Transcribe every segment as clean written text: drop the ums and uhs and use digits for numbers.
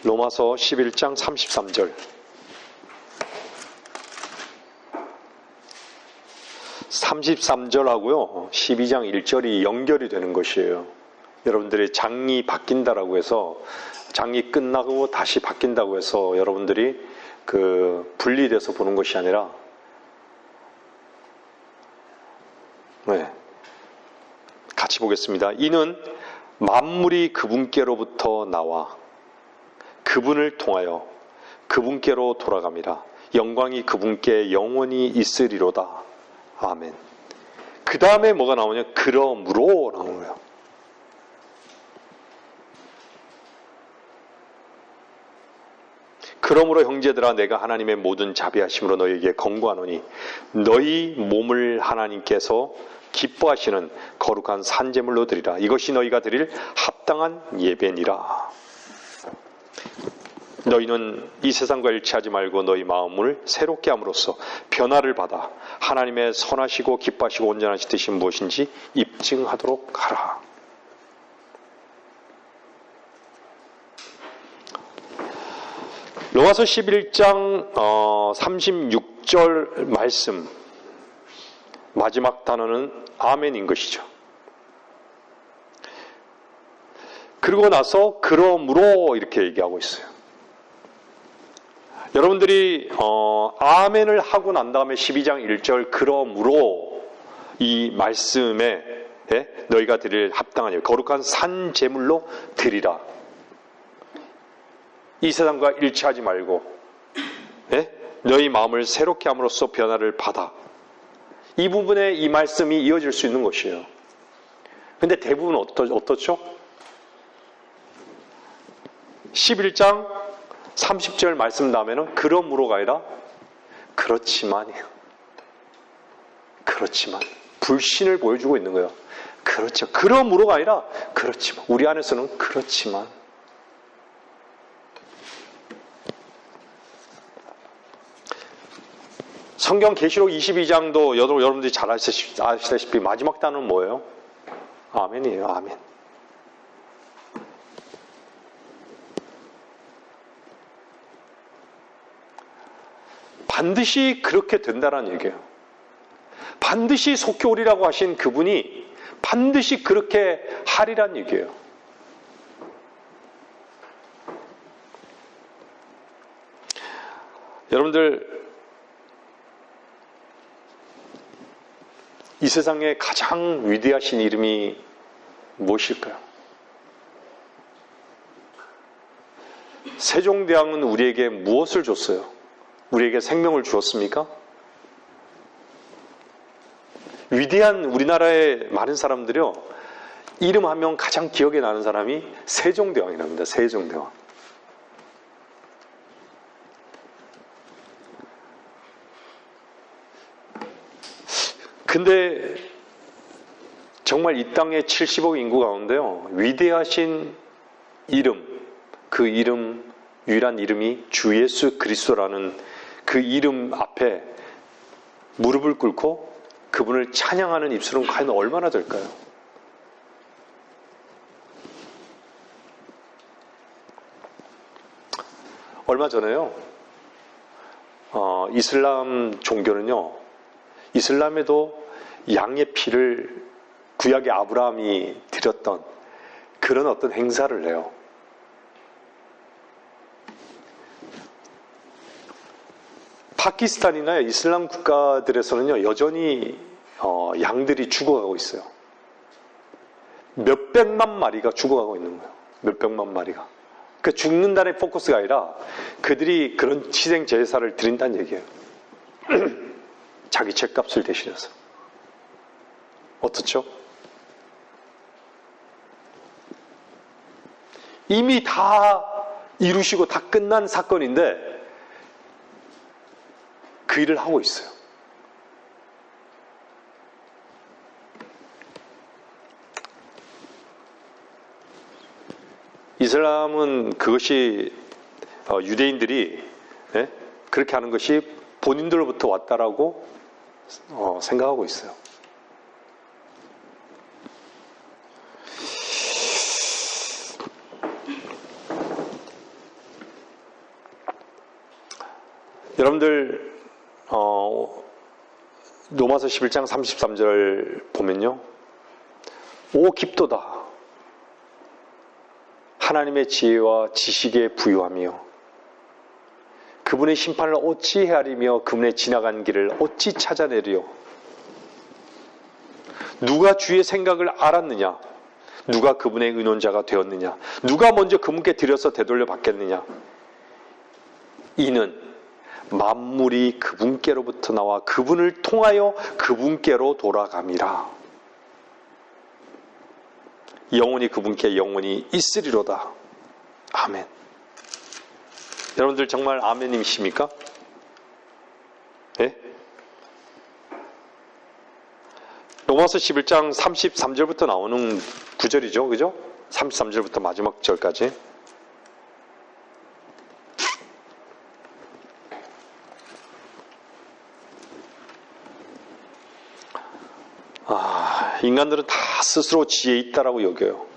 로마서 11장 33절. 33절하고요 12장 1절이 연결이 되는 것이에요. 여러분들이 장이 바뀐다라고 해서, 장이 끝나고 다시 바뀐다고 해서 여러분들이 분리돼서 보는 것이 아니라, 같이 보겠습니다. 이는 만물이 그분께로부터 나와 그분을 통하여 그분께로 돌아감이라. 영광이 그분께 영원히 있으리로다. 아멘. 그 다음에 뭐가 나오냐? 그러므로 나오는 거예요. 그러므로 형제들아, 내가 하나님의 모든 자비하심으로 너희에게 권고하노니 너희 몸을 하나님께서 기뻐하시는 거룩한 산제물로 드리라. 이것이 너희가 드릴 합당한 예배니라. 너희는 이 세상과 일치하지 말고 너희 마음을 새롭게 함으로써 변화를 받아 하나님의 선하시고 기뻐하시고 온전하신 뜻이 무엇인지 입증하도록 하라. 로마서 11장 36절 말씀, 마지막 단어는 아멘인 것이죠. 그러고 나서 그러므로 이렇게 얘기하고 있어요. 여러분들이 아멘을 하고 난 다음에 12장 1절 그러므로 이 말씀에 너희가 드릴 합당한 거룩한 산 제물로 드리라. 이 세상과 일치하지 말고 너희 마음을 새롭게 함으로써 변화를 받아. 이 부분에 이 말씀이 이어질 수 있는 것이에요. 근데 대부분 어떻죠? 11장 30절 말씀 다음에는 그러므로가 아니라 그렇지만이에요. 그렇지만 불신을 보여주고 있는 거예요. 그렇죠. 그러므로가 아니라 그렇지만, 우리 안에서는 그렇지만. 성경 계시록 22장도 여러분들이 잘 아시다시피 마지막 단어는 뭐예요? 아멘이에요. 아멘. 반드시 그렇게 된다는 얘기예요. 반드시 속히 오리라고 하신 그분이 반드시 그렇게 하리란 얘기예요. 여러분들, 이 세상에 가장 위대하신 이름이 무엇일까요? 세종대왕은 우리에게 무엇을 줬어요? 우리에게 생명을 주었습니까? 위대한 우리나라의 많은 사람들이요, 이름 하면 가장 기억에 나는 사람이 세종대왕이랍니다. 세종대왕. 근데 정말 이 땅의 70억 인구 가운데요, 위대하신 이름, 그 이름, 유일한 이름이 주 예수 그리스도라는 그 이름 앞에 무릎을 꿇고 그분을 찬양하는 입술은 과연 얼마나 될까요? 얼마 전에요, 이슬람 종교는요, 이슬람에도 양의 피를 구약의 아브라함이 드렸던 그런 어떤 행사를 해요. 파키스탄이나 이슬람 국가들에서는요, 여전히 양들이 죽어가고 있어요. 몇백만 마리가 죽어가고 있는 거예요. 몇백만 마리가. 그 죽는다는 포커스가 아니라 그들이 그런 희생 제사를 드린다는 얘기예요. 자기 죗값을 대신해서. 어떻죠? 이미 다 이루시고 다 끝난 사건인데 그 일을 하고 있어요. 이슬람은 그것이 유대인들이 그렇게 하는 것이 본인들로부터 왔다라고 생각하고 있어요. 여러분들 로마서 11장 33절 보면요. 오 깊도다. 하나님의 지혜와 지식에 부유하며 그분의 심판을 어찌 헤아리며 그분의 지나간 길을 어찌 찾아내리요. 누가 주의 생각을 알았느냐? 누가 그분의 의논자가 되었느냐? 누가 먼저 그분께 들여서 되돌려 받겠느냐? 이는 만물이 그분께로부터 나와 그분을 통하여 그분께로 돌아감이라. 영원히 그분께 영원히 있으리로다. 아멘. 여러분들 정말 아멘이십니까? 예? 로마서 11장 33절부터 나오는 구절이죠. 그죠? 33절부터 마지막 절까지. 인간들은 다 스스로 지혜 있다라고 여겨요.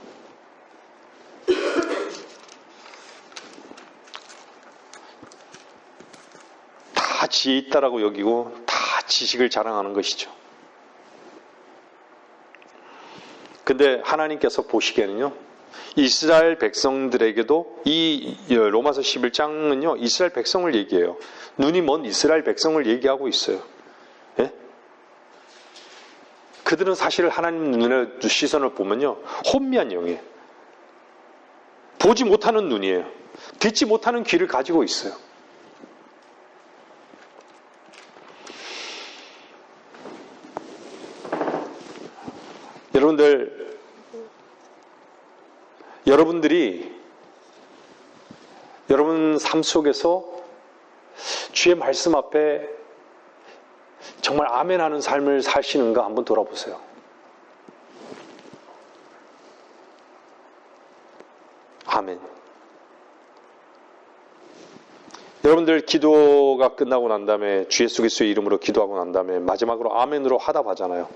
다 지혜 있다라고 여기고 다 지식을 자랑하는 것이죠. 근데 하나님께서 보시기에는요, 이스라엘 백성들에게도 이 로마서 11장은요, 이스라엘 백성을 얘기해요. 눈이 먼 이스라엘 백성을 얘기하고 있어요. 예? 그들은 사실 하나님 눈의 시선을 보면요, 혼미한 영이에요. 보지 못하는 눈이에요. 듣지 못하는 귀를 가지고 있어요. 여러분들이 여러분 삶 속에서 주의 말씀 앞에 정말 아멘하는 삶을 사시는가 한번 돌아보세요. 아멘. 여러분들 기도가 끝나고 난 다음에 주 예수 그리스도의 이름으로 기도하고 난 다음에 마지막으로 아멘으로 화답하잖아요.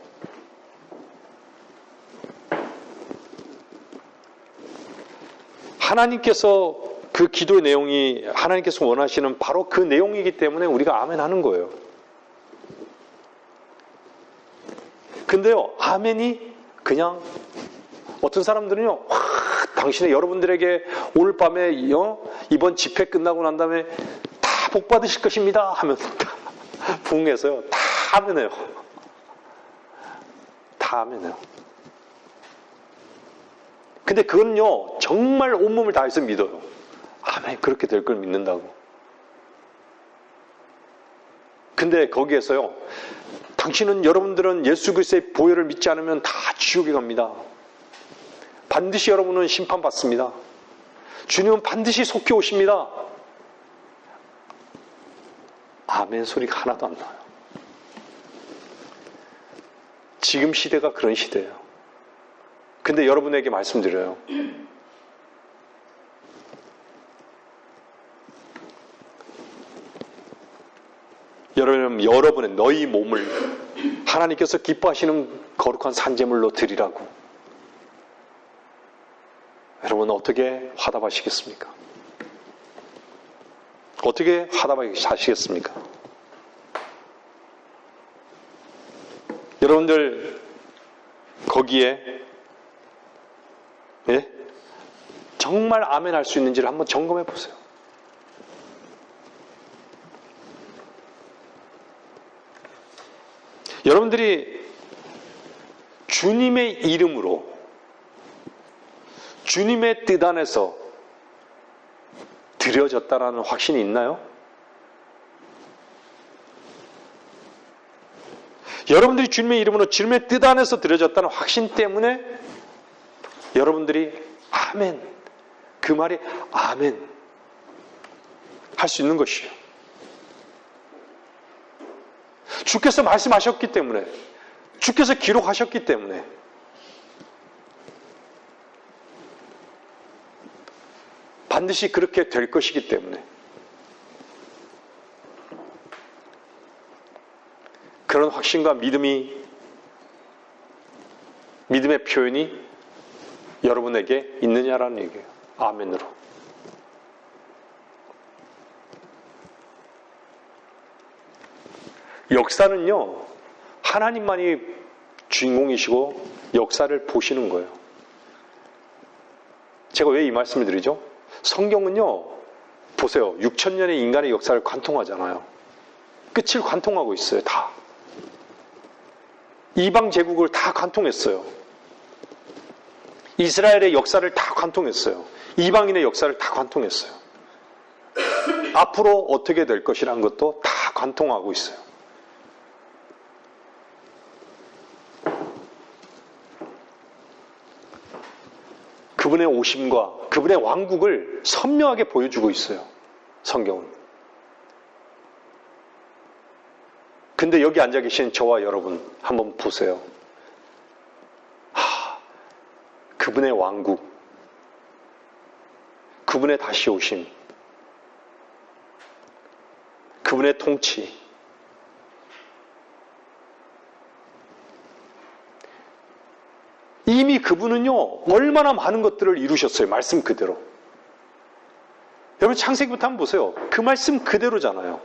하나님께서 그 기도의 내용이 하나님께서 원하시는 바로 그 내용이기 때문에 우리가 아멘 하는 거예요. 근데요, 아멘이 그냥 어떤 사람들은요, 당신의 여러분들에게 오늘 밤에 이번 집회 끝나고 난 다음에 다 복 받으실 것입니다 하면 부흥해서요, 다 아멘해요. 다 아멘해요. 근데 그건요, 정말 온몸을 다해서 믿어요. 아멘, 그렇게 될 걸 믿는다고. 근데 거기에서요, 여러분들은 예수 그리스도의 보혈을 믿지 않으면 다 지옥에 갑니다. 반드시 여러분은 심판받습니다. 주님은 반드시 속히 오십니다. 아멘 소리가 하나도 안 나요. 지금 시대가 그런 시대예요. 근데 여러분에게 말씀드려요. 여러분의 너희 몸을 하나님께서 기뻐하시는 거룩한 산제물로 드리라고. 여러분 어떻게 화답하시겠습니까? 어떻게 화답하시겠습니까? 여러분들 거기에 정말 아멘 할 수 있는지를 한번 점검해 보세요. 여러분들이 주님의 이름으로 주님의 뜻 안에서 드려졌다라는 확신이 있나요? 여러분들이 주님의 이름으로 주님의 뜻 안에서 드려졌다는 확신 때문에 여러분들이 아멘, 그 말이 아멘 할 수 있는 것이에요. 주께서 말씀하셨기 때문에, 주께서 기록하셨기 때문에, 반드시 그렇게 될 것이기 때문에, 그런 확신과 믿음의 표현이 여러분에게 있느냐라는 얘기예요. 아멘으로. 역사는요, 하나님만이 주인공이시고 역사를 보시는 거예요. 제가 왜 이 말씀을 드리죠? 성경은요, 보세요. 6,000년의 인간의 역사를 관통하잖아요. 끝을 관통하고 있어요, 다. 이방 제국을 다 관통했어요. 이스라엘의 역사를 다 관통했어요. 이방인의 역사를 다 관통했어요. 앞으로 어떻게 될 것이라는 것도 다 관통하고 있어요. 그분의 오심과 그분의 왕국을 선명하게 보여주고 있어요. 성경은. 근데 여기 앉아 계신 저와 여러분 한번 보세요. 그분의 왕국, 그분의 다시 오심, 그분의 통치, 이미 그분은요, 얼마나 많은 것들을 이루셨어요. 말씀 그대로. 여러분, 창세기부터 한번 보세요. 그 말씀 그대로잖아요.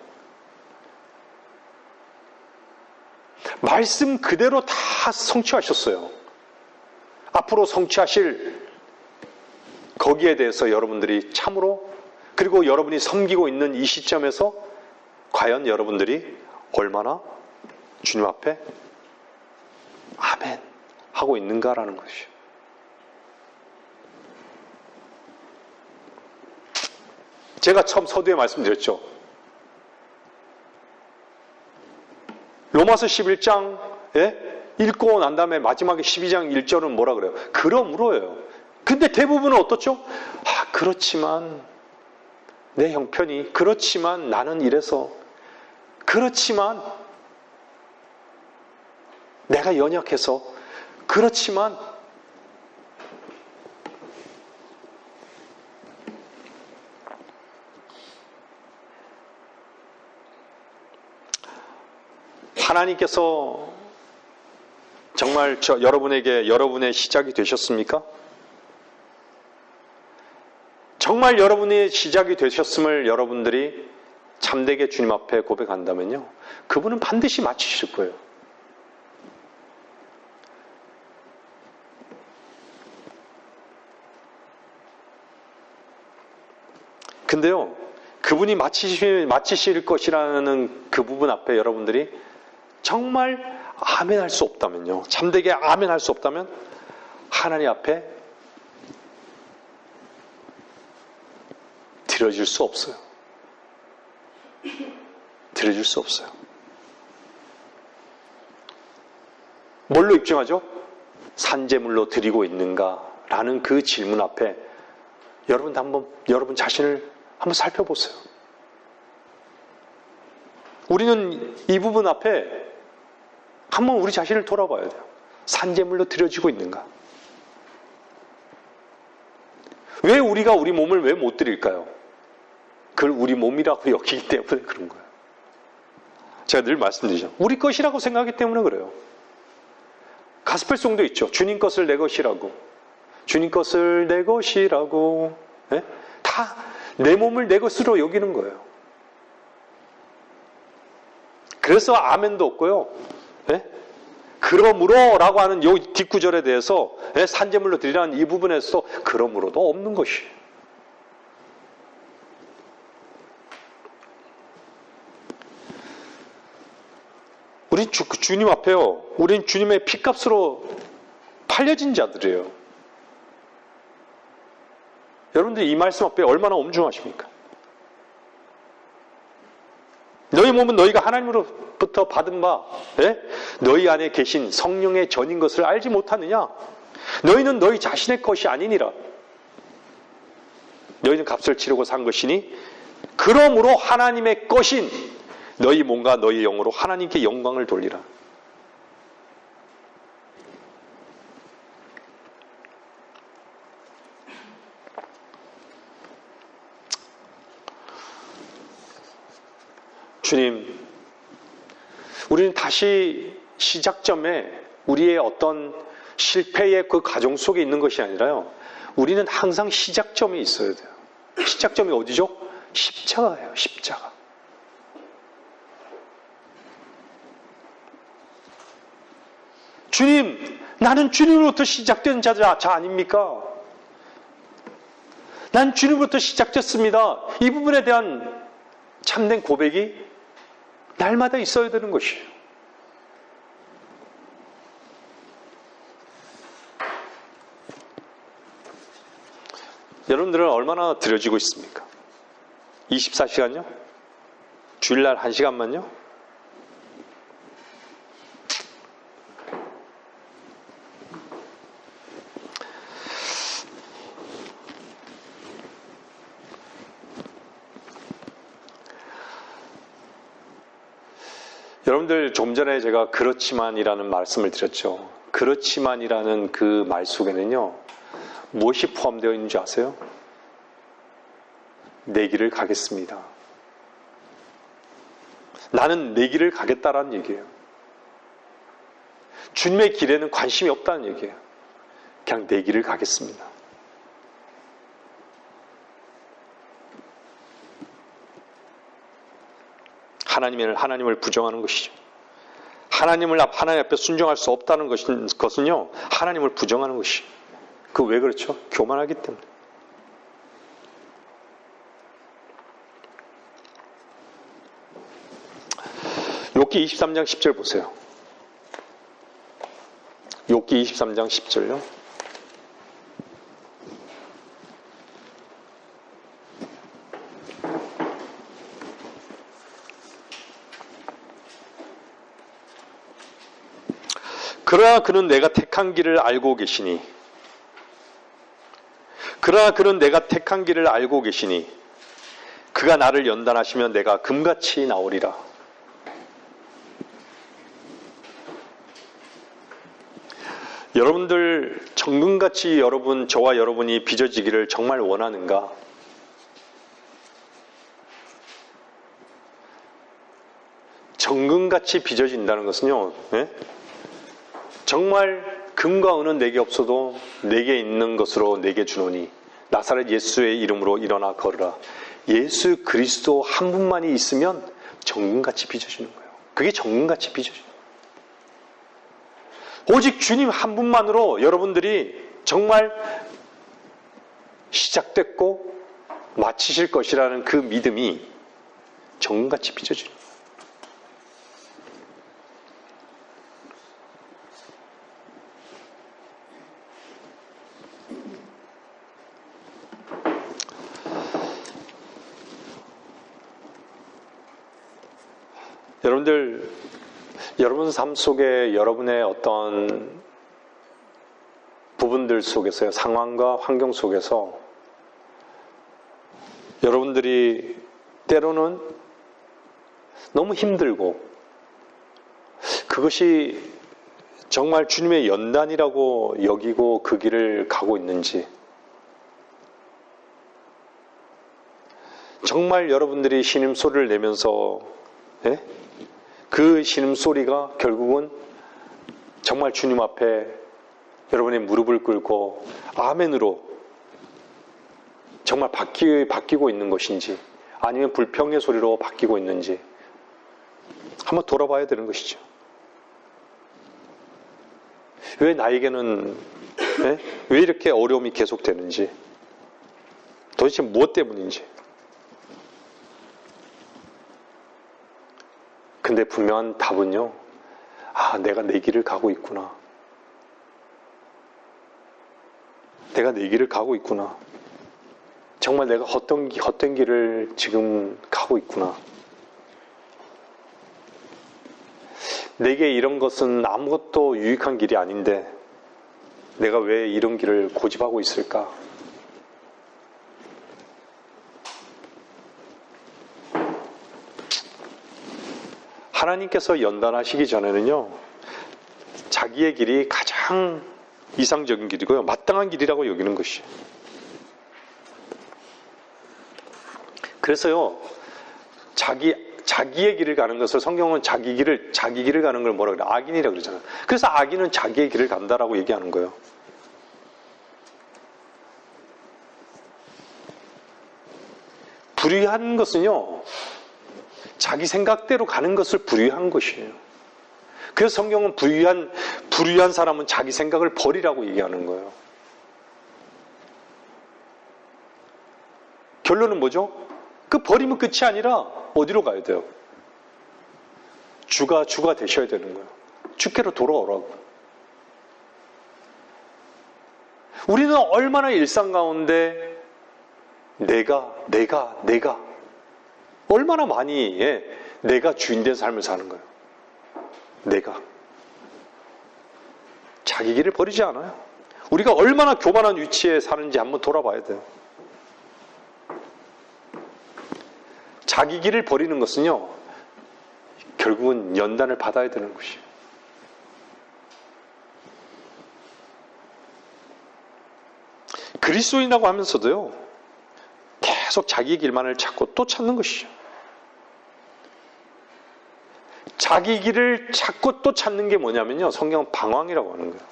말씀 그대로 다 성취하셨어요. 앞으로 성취하실 거기에 대해서 여러분들이 참으로, 그리고 여러분이 섬기고 있는 이 시점에서 과연 여러분들이 얼마나 주님 앞에 아멘 하고 있는가라는 것이죠. 제가 처음 서두에 말씀드렸죠. 로마서 11장에 읽고 난 다음에 마지막에 12장 1절은 뭐라 그래요? 그러므로예요. 근데 대부분은 어떻죠? 그렇지만 내 형편이, 그렇지만 나는 이래서, 그렇지만 내가 연약해서, 그렇지만 하나님께서 정말 여러분에게 여러분의 시작이 되셨습니까? 정말 여러분의 시작이 되셨음을 여러분들이 참되게 주님 앞에 고백한다면요, 그분은 반드시 마치실 거예요. 근데요, 그분이 마치실 것이라는 그 부분 앞에 여러분들이 정말 아멘할 수 없다면요, 참되게 아멘할 수 없다면 하나님 앞에 드려질 수 없어요. 드려질 수 없어요. 뭘로 입증하죠? 산재물로 드리고 있는가라는 그 질문 앞에 여러분 자신을 한번 살펴보세요. 우리는 이 부분 앞에 한번 우리 자신을 돌아봐야 돼요. 산재물로 드려지고 있는가? 왜 우리가 우리 몸을 왜 못 드릴까요? 그걸 우리 몸이라고 여기기 때문에 그런 거예요. 제가 늘 말씀드리죠. 우리 것이라고 생각하기 때문에 그래요. 가스펠송도 있죠. 주님 것을 내 것이라고. 주님 것을 내 것이라고. 네? 다 내 몸을 내 것으로 여기는 거예요. 그래서 아멘도 없고요. 네? 그러므로 라고 하는 이 뒷구절에 대해서 산재물로 드리라는 이 부분에서 그러므로도 없는 것이에요. 우린 주님 앞에요. 우린 주님의 피값으로 팔려진 자들이에요. 여러분들이 이 말씀 앞에 얼마나 엄중하십니까? 너희 몸은 너희가 하나님으로부터 받은 바, 너희 안에 계신 성령의 전인 것을 알지 못하느냐? 너희는 너희 자신의 것이 아니니라. 너희는 값을 치르고 산 것이니, 그러므로 하나님의 것인 너희 몸과 너희 영으로 하나님께 영광을 돌리라. 주님, 우리는 다시 시작점에 우리의 어떤 실패의 그 과정 속에 있는 것이 아니라요, 우리는 항상 시작점이 있어야 돼요. 시작점이 어디죠? 십자가예요. 십자가. 주님, 나는 주님으로부터 시작된 자 아닙니까? 난 주님으로부터 시작됐습니다. 이 부분에 대한 참된 고백이 날마다 있어야 되는 것이에요. 여러분들은 얼마나 드려지고 있습니까? 24시간요? 주일날 1시간만요? 여러분들 좀 전에 제가 그렇지만이라는 말씀을 드렸죠. 그렇지만이라는 그 말 속에는요, 무엇이 포함되어 있는지 아세요? 내 길을 가겠습니다. 나는 내 길을 가겠다라는 얘기예요. 주님의 길에는 관심이 없다는 얘기예요. 그냥 내 길을 가겠습니다. 하나님을 부정하는 것이죠. 하나님 앞에 순종할 수 없다는 것은요, 하나님을 부정하는 것이에요. 그 왜 그렇죠? 교만하기 때문에. 욥기 23장 10절 보세요. 욥기 23장 10절요. 그러나 그는 내가 택한 길을 알고 계시니 그가 나를 연단하시면 내가 금같이 나오리라. 여러분들 정금같이 저와 여러분이 빚어지기를 정말 원하는가? 정금같이 빚어진다는 것은요, 정말 금과 은은 내게 없어도 내게 있는 것으로 내게 주노니 나사렛 예수의 이름으로 일어나 걸으라. 예수 그리스도 한 분만이 있으면 정금같이 빚어지는 거예요. 그게 정금같이 빚어지는 거예요. 오직 주님 한 분만으로 여러분들이 정말 시작됐고 마치실 것이라는 그 믿음이 정금같이 빚어지는 거예요. 여러분 삶 속에 여러분의 어떤 부분들 속에서요, 상황과 환경 속에서 여러분들이 때로는 너무 힘들고 그것이 정말 주님의 연단이라고 여기고 그 길을 가고 있는지, 정말 여러분들이 신음소리를 내면서 그 신음소리가 결국은 정말 주님 앞에 여러분의 무릎을 꿇고 아멘으로 정말 바뀌고 있는 것인지, 아니면 불평의 소리로 바뀌고 있는지 한번 돌아봐야 되는 것이죠. 왜 나에게는 왜 이렇게 어려움이 계속되는지, 도대체 무엇 때문인지. 근데 분명한 답은요, 내가 내 길을 가고 있구나. 내가 내 길을 가고 있구나. 정말 내가 헛된 길을 지금 가고 있구나. 내게 이런 것은 아무것도 유익한 길이 아닌데 내가 왜 이런 길을 고집하고 있을까? 하나님께서 연단하시기 전에는요, 자기의 길이 가장 이상적인 길이고요, 마땅한 길이라고 여기는 것이에요. 그래서요, 자기의 길을 가는 것을 성경은 자기 길을 가는 걸 뭐라 그래? 악인이라고 그러잖아요. 그래서 악인은 자기의 길을 간다라고 얘기하는 거예요. 불의한 것은요, 자기 생각대로 가는 것을 불의한 것이에요. 그래서 성경은 불의한 사람은 자기 생각을 버리라고 얘기하는 거예요. 결론은 뭐죠? 그 버리면 끝이 아니라 어디로 가야 돼요? 주가 되셔야 되는 거예요. 주께로 돌아오라고. 우리는 얼마나 일상 가운데 내가 얼마나 많이 내가 주인된 삶을 사는 거예요. 내가 자기 길을 버리지 않아요. 우리가 얼마나 교만한 위치에 사는지 한번 돌아봐야 돼요. 자기 길을 버리는 것은요, 결국은 연단을 받아야 되는 것이에요. 그리스도인이라고 하면서도요, 계속 자기 길만을 찾고 또 찾는 것이죠. 자기 길을 찾고 또 찾는 게 뭐냐면요, 성경은 방황이라고 하는 거예요.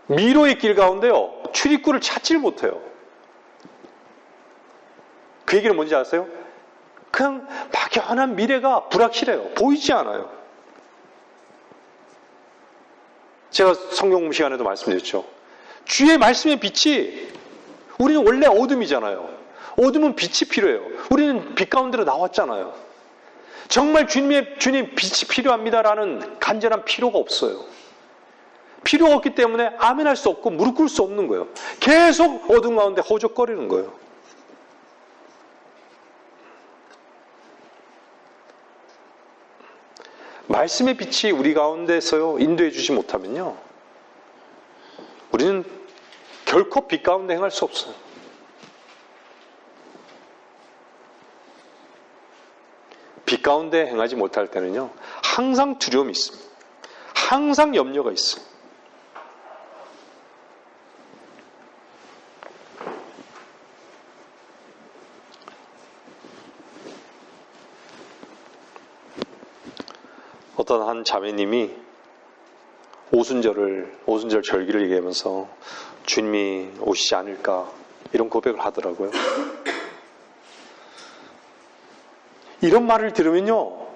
미로의 길 가운데요, 출입구를 찾지를 못해요. 그 얘기는 뭔지 아세요? 그냥 막연한 미래가 불확실해요. 보이지 않아요. 제가 성경 공부 시간에도 말씀드렸죠. 주의 말씀의 빛이, 우리는 원래 어둠이잖아요. 어둠은 빛이 필요해요. 우리는 빛 가운데로 나왔잖아요. 정말 주님 빛이 필요합니다라는 간절한 필요가 없어요. 필요가 없기 때문에 아멘할 수 없고 무릎 꿇을 수 없는 거예요. 계속 어둠 가운데 허적거리는 거예요. 말씀의 빛이 우리 가운데서요, 인도해 주지 못하면요, 우리는 결코 빛 가운데 행할 수 없어요. 빛 가운데 행하지 못할 때는요, 항상 두려움이 있습니다. 항상 염려가 있어요. 어떤 한 자매님이 오순절 절기를 얘기하면서 주님이 오시지 않을까 이런 고백을 하더라고요. 이런 말을 들으면요,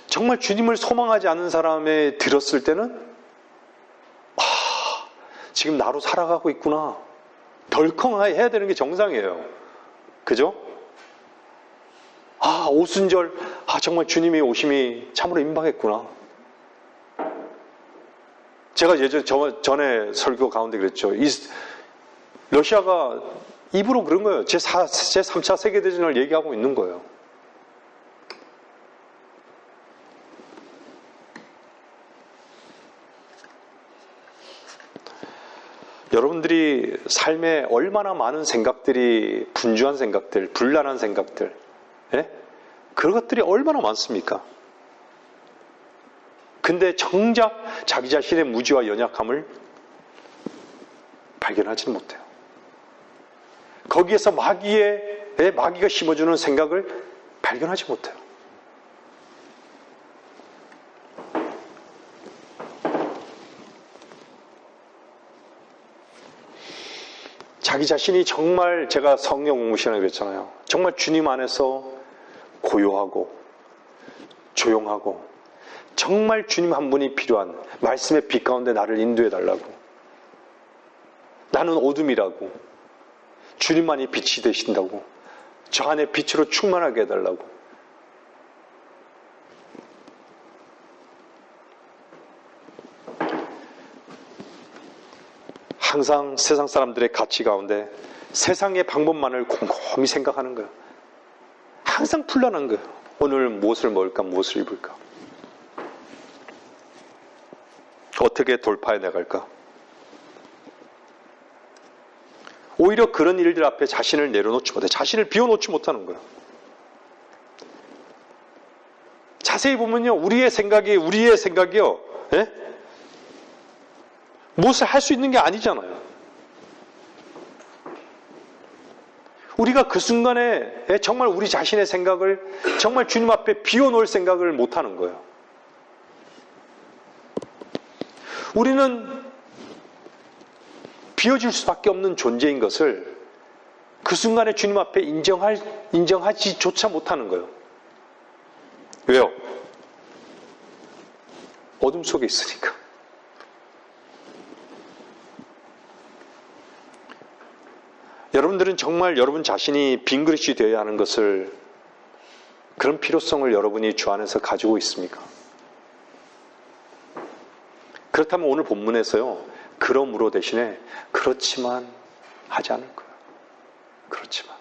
정말 주님을 소망하지 않는 사람의 들었을 때는 지금 나로 살아가고 있구나, 덜컹 해야 되는 게 정상이에요. 그죠? 오순절, 정말 주님의 오심이 참으로 임박했구나. 제가 전에 설교 가운데 그랬죠. 러시아가 입으로 그런 거예요. 제3차 세계대전을 얘기하고 있는 거예요. 여러분들이 삶에 얼마나 많은 생각들이, 분주한 생각들, 불란한 생각들, 그런 것들이 얼마나 많습니까? 근데 정작 자기 자신의 무지와 연약함을 발견하지는 못해요. 거기에서 마귀가 심어주는 생각을 발견하지 못해요. 자기 자신이 정말, 제가 성경 공부 시간에 그랬잖아요. 정말 주님 안에서 고요하고 조용하고 정말 주님 한 분이 필요한, 말씀의 빛 가운데 나를 인도해 달라고, 나는 어둠이라고, 주님만이 빛이 되신다고, 저 안에 빛으로 충만하게 해달라고. 항상 세상 사람들의 가치 가운데 세상의 방법만을 곰곰이 생각하는 거예요. 항상 불안한 거예요. 오늘 무엇을 먹을까, 무엇을 입을까, 어떻게 돌파해 나갈까. 오히려 그런 일들 앞에 자신을 내려놓지 못해, 자신을 비워놓지 못하는 거예요. 자세히 보면요, 우리의 생각이요, 무엇을 할 수 있는 게 아니잖아요. 우리가 그 순간에 정말 우리 자신의 생각을 정말 주님 앞에 비워놓을 생각을 못하는 거예요. 우리는 비워질 수밖에 없는 존재인 것을 그 순간에 주님 앞에 인정하지조차 못하는 거예요. 왜요? 어둠 속에 있으니까. 여러분들은 정말 여러분 자신이 빈 그릇이 되어야 하는 것을, 그런 필요성을 여러분이 주 안에서 가지고 있습니까? 그렇다면 오늘 본문에서요, 그러므로 대신에 그렇지만 하지 않을 거예요. 그렇지만.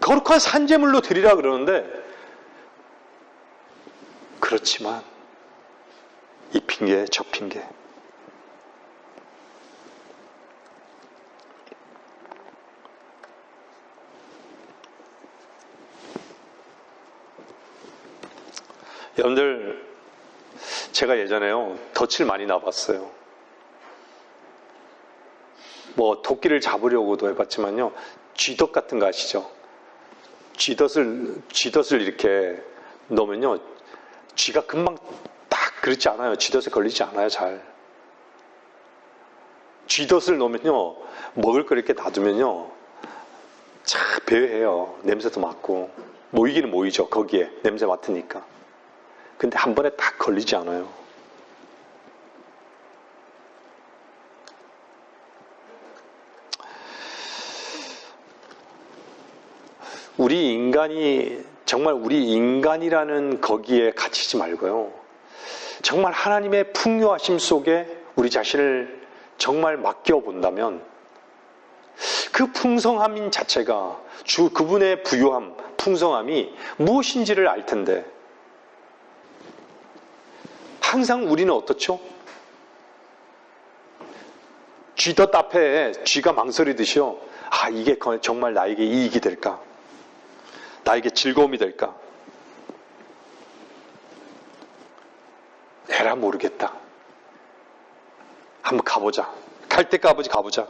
거룩한 산제물로 드리라 그러는데, 그렇지만 이 핑계 저 핑계. 여러분들, 제가 예전에요, 덫을 많이 놔봤어요. 뭐 토끼를 잡으려고도 해봤지만요, 쥐덫 같은 거 아시죠? 쥐덫을 이렇게 넣으면요, 쥐가 금방 딱 그렇지 않아요. 쥐덫에 걸리지 않아요, 잘. 쥐덫을 넣으면요, 먹을 거 이렇게 놔두면요, 참 배회해요. 냄새도 맡고. 모이기는 모이죠, 거기에. 냄새 맡으니까. 근데 한 번에 딱 걸리지 않아요. 우리 인간이, 정말 우리 인간이라는 거기에 갇히지 말고요, 정말 하나님의 풍요하심 속에 우리 자신을 정말 맡겨본다면 그 풍성함인 자체가, 그분의 부유함, 풍성함이 무엇인지를 알 텐데, 항상 우리는 어떻죠? 쥐덫 앞에 쥐가 망설이듯이요, 아, 이게 정말 나에게 이익이 될까? 나에게 즐거움이 될까? 에라 모르겠다. 한번 가보자. 갈 때까지 가보자.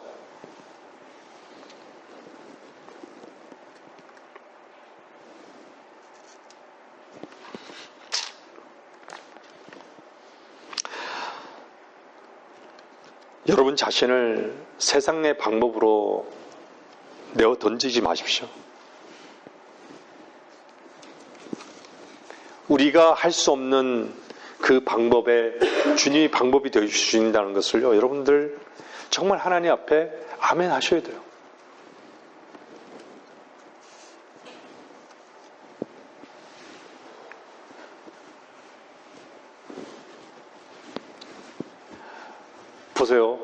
여러분 자신을 세상의 방법으로 내어 던지지 마십시오. 우리가 할 수 없는 그 방법에 주님이 방법이 되어 주신다는 것을요, 여러분들 정말 하나님 앞에 아멘 하셔야 돼요. 보세요.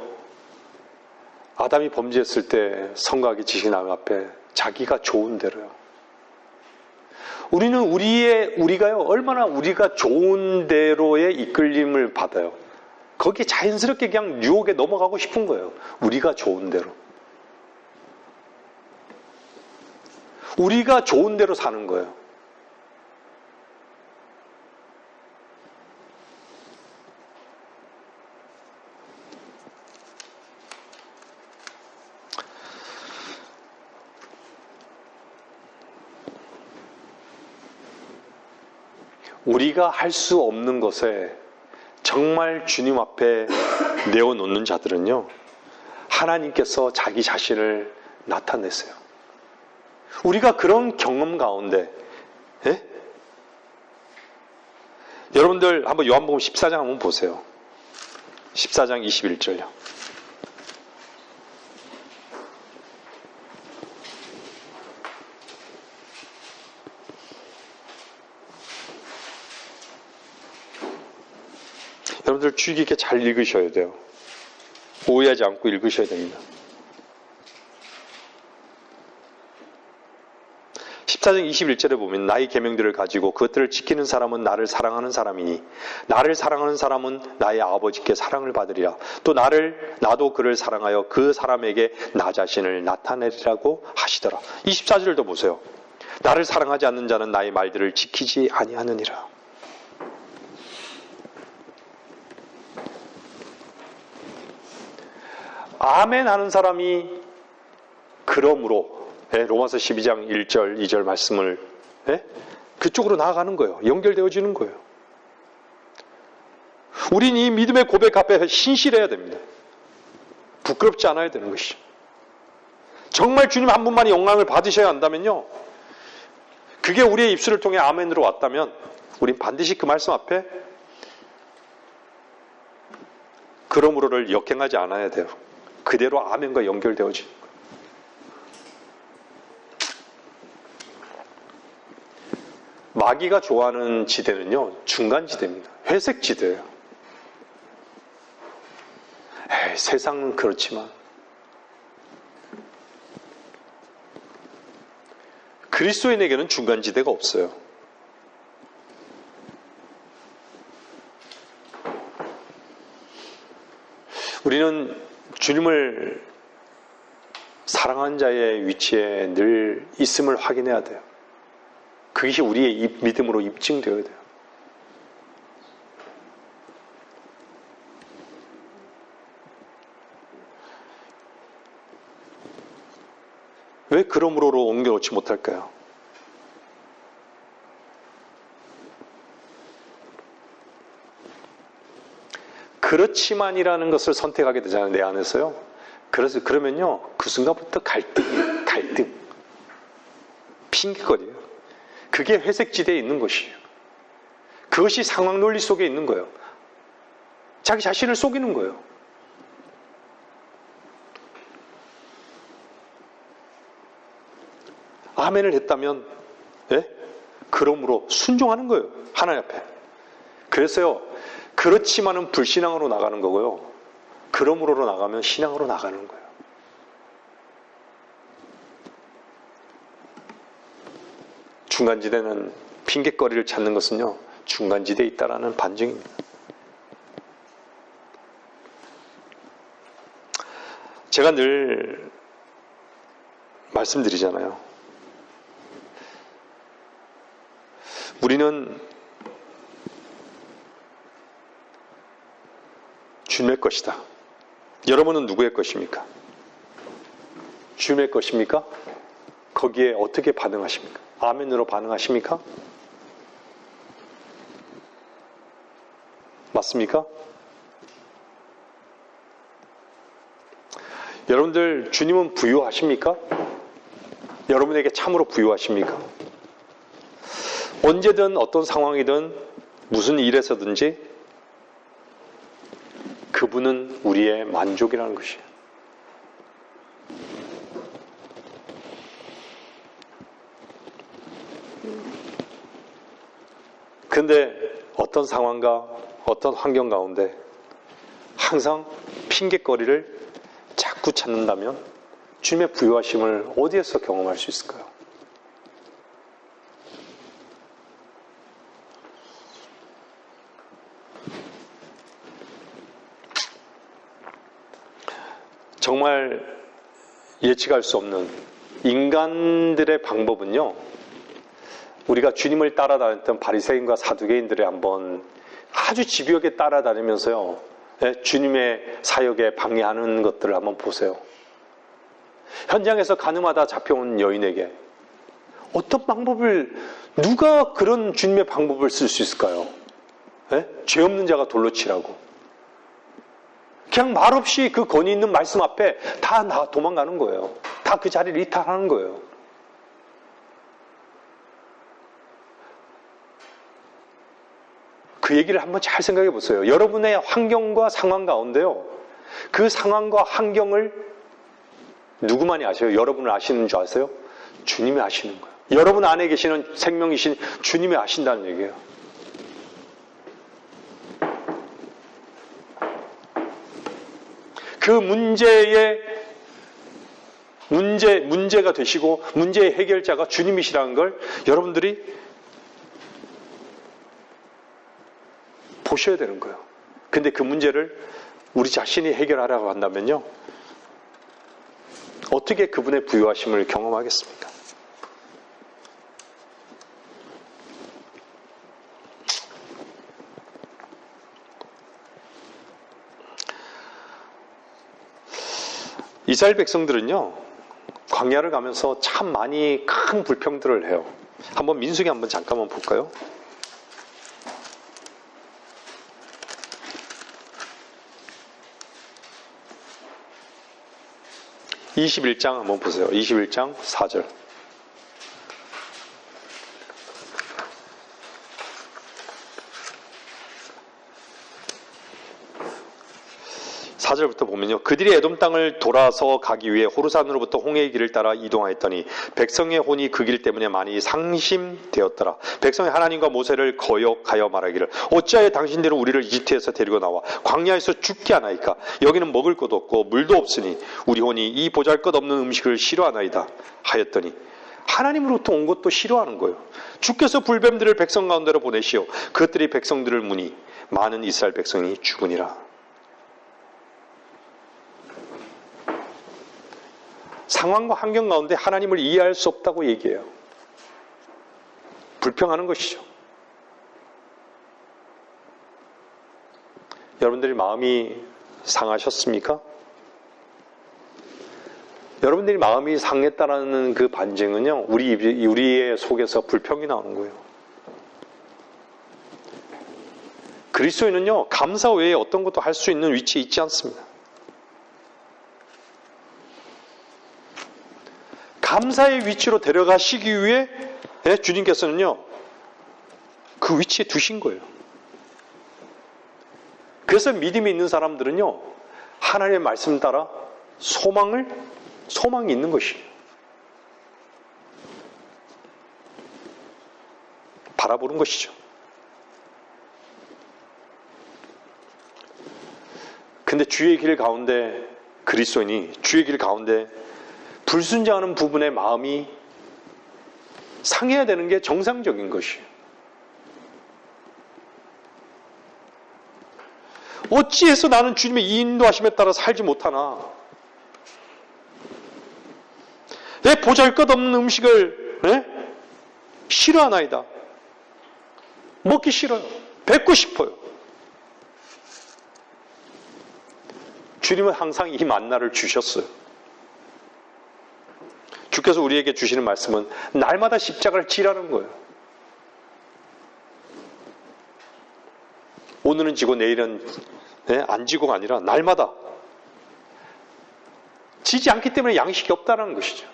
아담이 범죄했을 때 성곽이 지신 하나님 앞에 자기가 좋은 대로요. 우리는 우리가요, 얼마나 우리가 좋은 대로의 이끌림을 받아요. 거기에 자연스럽게 그냥 유혹에 넘어가고 싶은 거예요. 우리가 좋은 대로. 우리가 좋은 대로 사는 거예요. 우리가 할 수 없는 것에 정말 주님 앞에 내어놓는 자들은요, 하나님께서 자기 자신을 나타내세요. 우리가 그런 경험 가운데, 여러분들 한번 요한복음 14장 한번 보세요. 14장 21절요. 여러분들 주의 깊게 잘 읽으셔야 돼요. 오해하지 않고 읽으셔야 됩니다. 14장 21절에 보면 나의 계명들을 가지고 그것들을 지키는 사람은 나를 사랑하는 사람이니 나를 사랑하는 사람은 나의 아버지께 사랑을 받으리라. 또 나도 그를 사랑하여 그 사람에게 나 자신을 나타내리라고 하시더라. 24절도 보세요. 나를 사랑하지 않는 자는 나의 말들을 지키지 아니하느니라. 아멘 하는 사람이 그러므로 로마서 12장 1절 2절 말씀을 그쪽으로 나아가는 거예요. 연결되어지는 거예요. 우린 이 믿음의 고백 앞에 신실해야 됩니다. 부끄럽지 않아야 되는 것이죠. 정말 주님 한 분만이 영광을 받으셔야 한다면요, 그게 우리의 입술을 통해 아멘으로 왔다면 우린 반드시 그 말씀 앞에 그러므로를 역행하지 않아야 돼요. 그대로 아멘과 연결되어지는 거예요. 마귀가 좋아하는 지대는요, 중간 지대입니다. 회색 지대예요. 세상은 그렇지만 그리스도인에게는 중간 지대가 없어요. 우리는 주님을 사랑하는 자의 위치에 늘 있음을 확인해야 돼요. 그것이 우리의 믿음으로 입증되어야 돼요. 왜 그러므로로 옮겨놓지 못할까요? 그렇지만이라는 것을 선택하게 되잖아요, 내 안에서요. 그러면요, 그 순간부터 갈등, 핑계거리예요. 그게 회색지대에 있는 것이에요. 그것이 상황 논리 속에 있는 거예요. 자기 자신을 속이는 거예요. 아멘을 했다면, 그러므로 순종하는 거예요. 하나님 앞에. 그래서요, 그렇지만은 불신앙으로 나가는 거고요. 그러므로로 나가면 신앙으로 나가는 거예요. 중간지대는 핑계거리를 찾는 것은요, 중간지대에 있다라는 반증입니다. 제가 늘 말씀드리잖아요. 우리는 주님의 것이다. 여러분은 누구의 것입니까? 주님의 것입니까? 거기에 어떻게 반응하십니까? 아멘으로 반응하십니까? 맞습니까? 여러분들 주님은 부유하십니까? 여러분에게 참으로 부유하십니까? 언제든 어떤 상황이든 무슨 일에서든지 그분은 우리의 만족이라는 것이에요. 그런데 어떤 상황과 어떤 환경 가운데 항상 핑계거리를 자꾸 찾는다면 주님의 부유하심을 어디에서 경험할 수 있을까요? 정말 예측할 수 없는 인간들의 방법은요, 우리가 주님을 따라다녔던 바리새인과 사두개인들을 한번 아주 집요하게 따라다니면서요, 주님의 사역에 방해하는 것들을 한번 보세요. 현장에서 가늠하다 잡혀온 여인에게 어떤 방법을, 누가 그런 주님의 방법을 쓸 수 있을까요? 죄 없는 자가 돌로 치라고. 그냥 말없이 그 권위 있는 말씀 앞에 다 도망가는 거예요. 다 그 자리를 이탈하는 거예요. 그 얘기를 한번 잘 생각해 보세요. 여러분의 환경과 상황 가운데요, 그 상황과 환경을 누구만이 아세요? 여러분을 아시는 줄 아세요? 주님이 아시는 거예요. 여러분 안에 계시는 생명이신 주님이 아신다는 얘기예요. 그 문제가 되시고 문제의 해결자가 주님이시라는 걸 여러분들이 보셔야 되는 거예요. 근데 그 문제를 우리 자신이 해결하라고 한다면요, 어떻게 그분의 부유하심을 경험하겠습니까? 이스라엘 백성들은요, 광야를 가면서 참 많이 큰 불평들을 해요. 한번 민수기 한번 잠깐만 볼까요? 21장 한번 보세요. 21장 4절. 4절부터 보면요. 그들이 에돔 땅을 돌아서 가기 위해 호르산으로부터 홍해의 길을 따라 이동하였더니 백성의 혼이 그 길 때문에 많이 상심되었더라. 백성이 하나님과 모세를 거역하여 말하기를 어찌하여 당신들은 우리를 이집트에서 데리고 나와 광야에서 죽게 하나이까? 여기는 먹을 것도 없고 물도 없으니 우리 혼이 이 보잘것없는 음식을 싫어하나이다 하였더니 하나님으로부터 온 것도 싫어하는 거예요. 주께서 불뱀들을 백성 가운데로 보내시오. 그것들이 백성들을 무니 많은 이스라엘 백성이 죽으니라. 상황과 환경 가운데 하나님을 이해할 수 없다고 얘기해요. 불평하는 것이죠. 여러분들이 마음이 상하셨습니까? 여러분들이 마음이 상했다라는 그 반증은요, 우리의 속에서 불평이 나오는 거예요. 그리스도인은요, 감사 외에 어떤 것도 할 수 있는 위치에 있지 않습니다. 감사의 위치로 데려가시기 위해 주님께서는요, 그 위치에 두신 거예요. 그래서 믿음이 있는 사람들은요, 하나님의 말씀 따라 소망이 있는 것이에요. 바라보는 것이죠. 근데 주의 길 가운데, 그리스도인이 주의 길 가운데 불순종하는 부분에 마음이 상해야 되는 게 정상적인 것이에요. 어찌해서 나는 주님의 인도하심에 따라 살지 못하나? 내 보잘것없는 음식을 싫어하나이다. 먹기 싫어요. 뱉고 싶어요. 주님은 항상 이 만나를 주셨어요. 주께서 우리에게 주시는 말씀은 날마다 십자가를 지라는 거예요. 오늘은 지고 내일은 안 지고가 아니라 날마다 지지 않기 때문에 양식이 없다는 것이죠.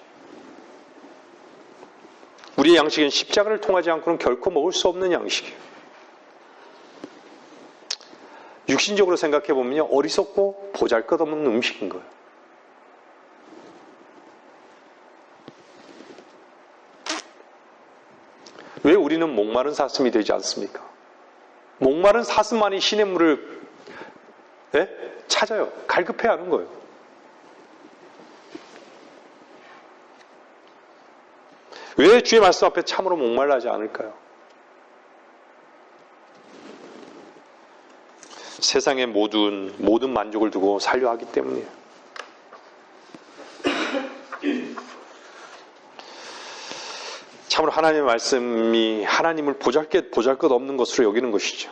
우리의 양식은 십자가를 통하지 않고는 결코 먹을 수 없는 양식이에요. 육신적으로 생각해 보면요, 어리석고 보잘것없는 음식인 거예요. 왜 우리는 목마른 사슴이 되지 않습니까? 목마른 사슴만이 시냇물을 찾아요. 갈급해야 하는 거예요. 왜 주의 말씀 앞에 참으로 목말라하지 않을까요? 세상의 모든 만족을 두고 살려 하기 때문이에요. 참으로 하나님의 말씀이 하나님을 보잘것 없는 것으로 여기는 것이죠.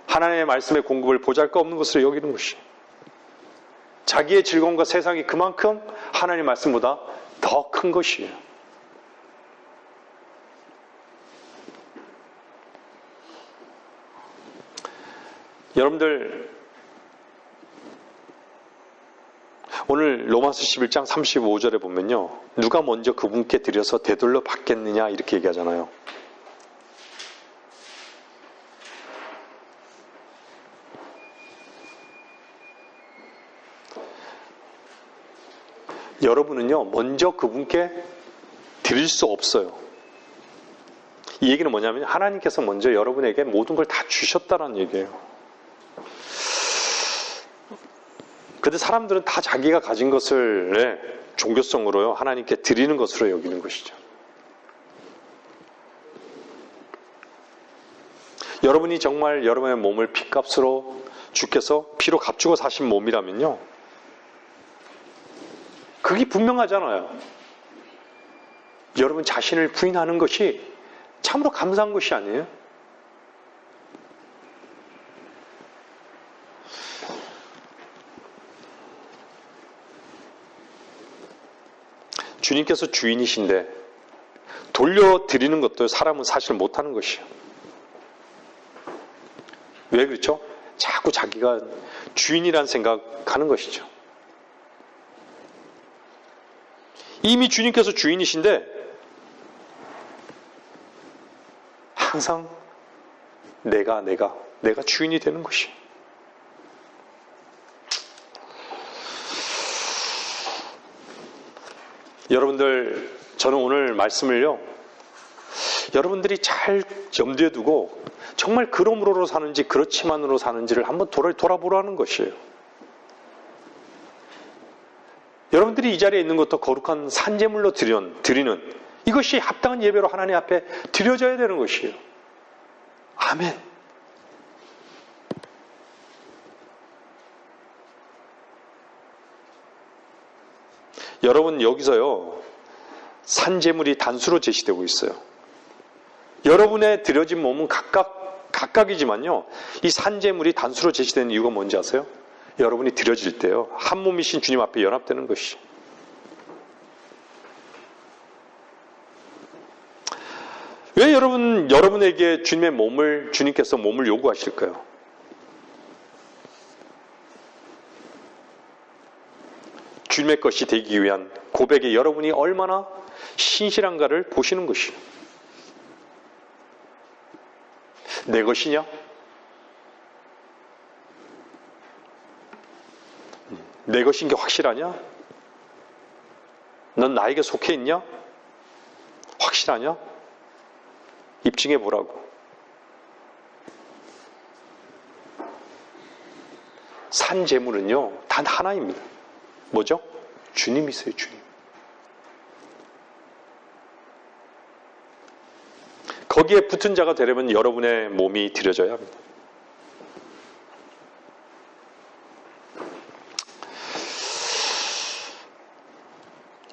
하나님의 말씀의 공급을 보잘것 없는 것으로 여기는 것이죠. 자기의 즐거움과 세상이 그만큼 하나님의 말씀보다 더 큰 것이에요. 여러분들, 오늘 로마서 11장 35절에 보면요, 누가 먼저 그분께 드려서 되돌려 받겠느냐 이렇게 얘기하잖아요. 여러분은요, 먼저 그분께 드릴 수 없어요. 이 얘기는 뭐냐면 하나님께서 먼저 여러분에게 모든 걸 다 주셨다는 얘기예요. 근데 사람들은 다 자기가 가진 것을 종교성으로요, 하나님께 드리는 것으로 여기는 것이죠. 여러분이 정말 여러분의 몸을 피값으로 주께서 피로 값주고 사신 몸이라면요, 그게 분명하잖아요. 여러분 자신을 부인하는 것이 참으로 감사한 것이 아니에요? 주님께서 주인이신데 돌려드리는 것도 사람은 사실 못하는 것이에요. 왜 그렇죠? 자꾸 자기가 주인이란 생각하는 것이죠. 이미 주님께서 주인이신데 항상 내가 주인이 되는 것이. 여러분들, 저는 오늘 말씀을요, 여러분들이 잘 염두에 두고 정말 그러므로 사는지 그렇지만으로 사는지를 한번 돌아보라는 것이에요. 여러분들이 이 자리에 있는 것도 거룩한 산제물로 드리는 이것이 합당한 예배로 하나님 앞에 드려져야 되는 것이에요. 아멘. 여러분, 여기서요, 산제물이 단수로 제시되고 있어요. 여러분의 드려진 몸은 각각이지만요, 이 산제물이 단수로 제시되는 이유가 뭔지 아세요? 여러분이 드려질 때요, 한 몸이신 주님 앞에 연합되는 것이. 왜 여러분에게 주님께서 몸을 요구하실까요? 주님의 것이 되기 위한 고백에 여러분이 얼마나 신실한가를 보시는 것이에요. 내 것이냐? 내 것인 게 확실하냐? 넌 나에게 속해 있냐? 확실하냐? 입증해 보라고. 산 제물은요, 단 하나입니다. 뭐죠? 주님이세요, 주님. 거기에 붙은 자가 되려면 여러분의 몸이 드려져야 합니다.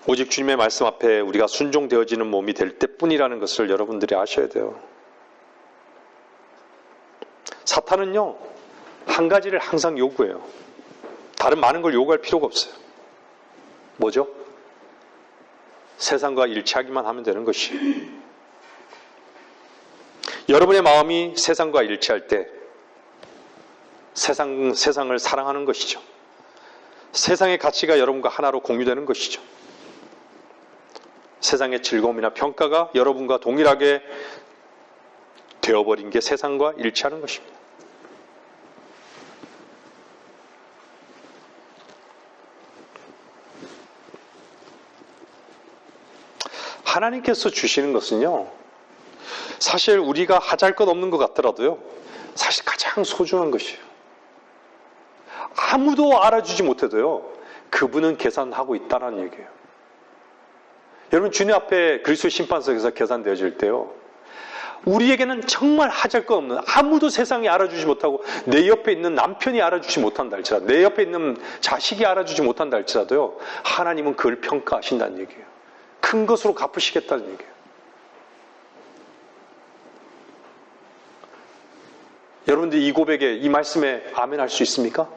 오직 주님의 말씀 앞에 우리가 순종되어지는 몸이 될 때뿐이라는 것을 여러분들이 아셔야 돼요. 사탄은요, 한 가지를 항상 요구해요. 다른 많은 걸 요구할 필요가 없어요. 뭐죠? 세상과 일치하기만 하면 되는 것이에요. 여러분의 마음이 세상과 일치할 때 세상을 사랑하는 것이죠. 세상의 가치가 여러분과 하나로 공유되는 것이죠. 세상의 즐거움이나 평가가 여러분과 동일하게 되어버린 게 세상과 일치하는 것입니다. 하나님께서 주시는 것은요, 사실 우리가 하잘 것 없는 것 같더라도요, 사실 가장 소중한 것이에요. 아무도 알아주지 못해도요, 그분은 계산하고 있다는 얘기예요. 여러분, 주님 앞에 그리스도의 심판석에서 계산되어질 때요, 우리에게는 정말 하잘 것 없는, 아무도 세상에 알아주지 못하고 내 옆에 있는 남편이 알아주지 못한다 할지라도, 내 옆에 있는 자식이 알아주지 못한다 할지라도요, 하나님은 그걸 평가하신다는 얘기예요. 큰 것으로 갚으시겠다는 얘기예요. 여러분들 이 고백에, 이 말씀에 아멘 할 수 있습니까?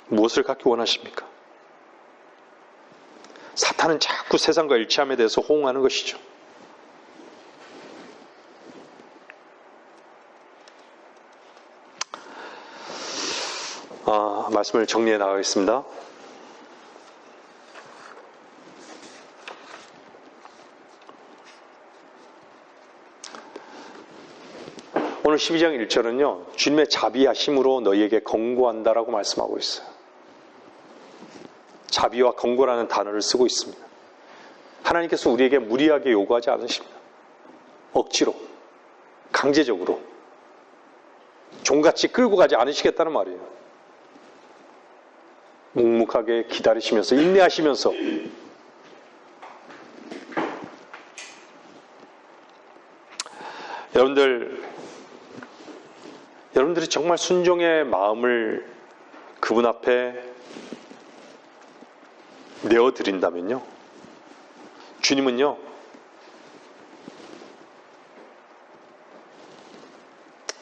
무엇을 갖기 원하십니까? 사탄은 자꾸 세상과 일치함에 대해서 호응하는 것이죠. 말씀을 정리해 나가겠습니다. 오늘 12장 1절은요, 주님의 자비하심으로 너희에게 권고한다라고 말씀하고 있어요. 자비와 권고라는 단어를 쓰고 있습니다. 하나님께서 우리에게 무리하게 요구하지 않으십니다. 억지로, 강제적으로, 종같이 끌고 가지 않으시겠다는 말이에요. 묵묵하게 기다리시면서, 인내하시면서, 여러분들이 정말 순종의 마음을 그분 앞에 내어드린다면요, 주님은요,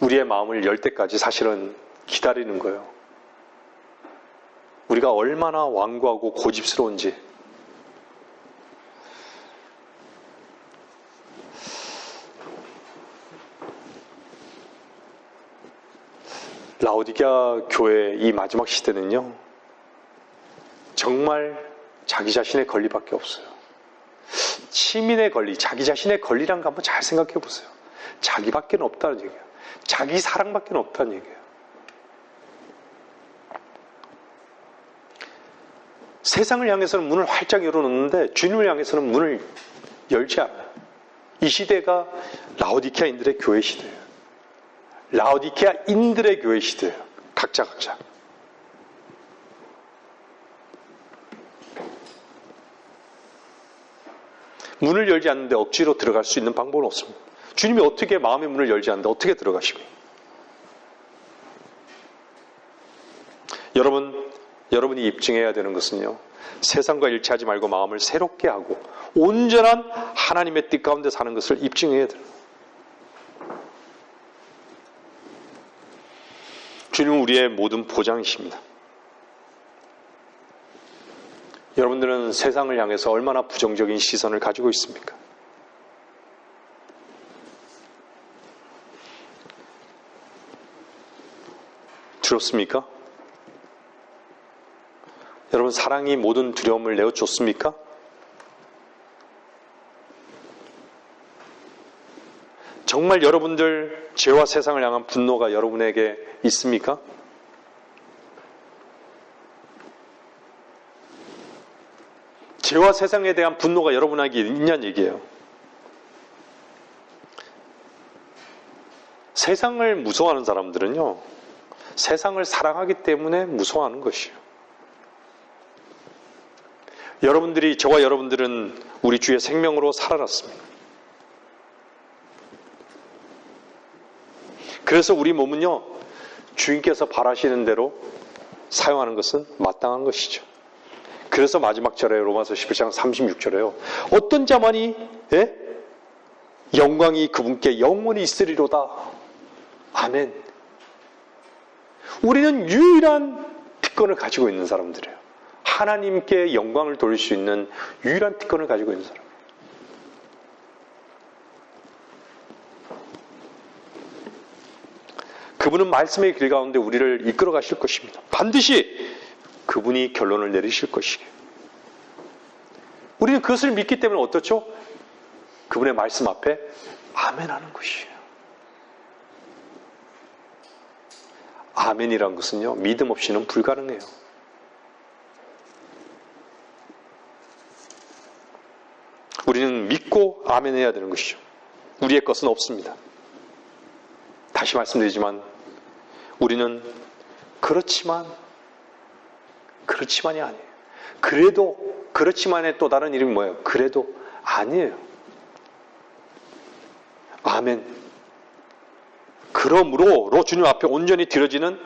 우리의 마음을 열 때까지 사실은 기다리는 거예요. 우리가 얼마나 완고하고 고집스러운지. 라오디게아 교회의 이 마지막 시대는요, 정말 자기 자신의 권리밖에 없어요. 시민의 권리, 자기 자신의 권리란 거 한번 잘 생각해 보세요. 자기밖에 없다는 얘기예요. 자기 사랑밖에 없다는 얘기예요. 세상을 향해서는 문을 활짝 열어놓는데 주님을 향해서는 문을 열지 않아요. 이 시대가 라오디케아인들의 교회 시대예요. 라오디케아인들의 교회 시대예요. 각자. 문을 열지 않는데 억지로 들어갈 수 있는 방법은 없습니다. 주님이 어떻게 마음의 문을 열지 않는데 어떻게 들어가십니까? 여러분이 입증해야 되는 것은요, 세상과 일치하지 말고 마음을 새롭게 하고 온전한 하나님의 뜻 가운데 사는 것을 입증해야 돼요. 주님은 우리의 모든 보장이십니다. 여러분들은 세상을 향해서 얼마나 부정적인 시선을 가지고 있습니까? 들었습니까? 여러분, 사랑이 모든 두려움을 내어줬습니까? 정말 여러분들 죄와 세상을 향한 분노가 여러분에게 있습니까? 죄와 세상에 대한 분노가 여러분에게 있냐는 얘기예요. 세상을 무서워하는 사람들은요, 세상을 사랑하기 때문에 무서워하는 것이에요. 저와 여러분들은 우리 주의 생명으로 살아났습니다. 그래서 우리 몸은요, 주인께서 바라시는 대로 사용하는 것은 마땅한 것이죠. 그래서 마지막 절에 로마서 11장 36절에요. 어떤 자만이 영광이 그분께 영원히 있으리로다. 아멘. 우리는 유일한 특권을 가지고 있는 사람들이에요. 하나님께 영광을 돌릴 수 있는 유일한 특권을 가지고 있는 사람. 그분은 말씀의 길 가운데 우리를 이끌어 가실 것입니다. 반드시 그분이 결론을 내리실 것이에요. 우리는 그것을 믿기 때문에 어떻죠? 그분의 말씀 앞에 아멘하는 것이에요. 아멘이란 것은요, 믿음 없이는 불가능해요. 우리는 믿고 아멘해야 되는 것이죠. 우리의 것은 없습니다. 다시 말씀드리지만 우리는 그렇지만이 아니에요. 그래도 그렇지만의 또 다른 이름이 뭐예요? 그래도 아니에요. 아멘. 그러므로 주님 앞에 온전히 드려지는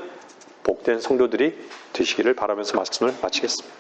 복된 성도들이 되시기를 바라면서 말씀을 마치겠습니다.